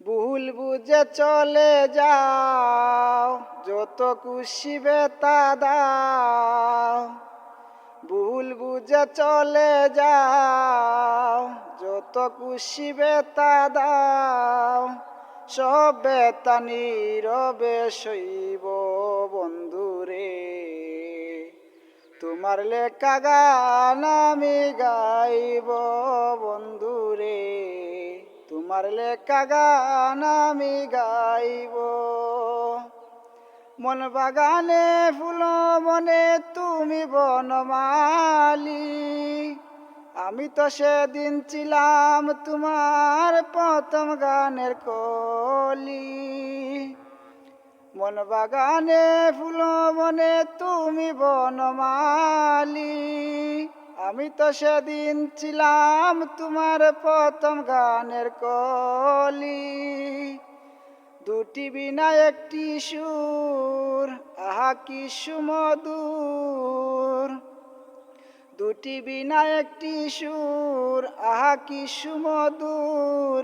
ভুল বুঝে চলে যাও, যত খুশি বেতা দাও। ভুল বুঝে চলে যাও, যত খুশি বেতা দাও। সব বেতা নীরবে সইব বন্ধুরে, তোমার লেখা গান আমি গাইব বন্ধুরে, তোমার লেখা গান আমি গাইব। মন বাগানে ফুল মনে তুমি বনমালী, আমি তো সেদিন ছিলাম তোমার প্রথম গানের কলি। মন বাগানে ফুল মনে তুমি বনমালী, আমি তো সেদিন ছিলাম তোমার প্রথম গানের কলি। দুটি বিনা একটি সুর, আহা কি সুমধুর। দুটি বিনা একটি সুর, আহা কি সুমধুর।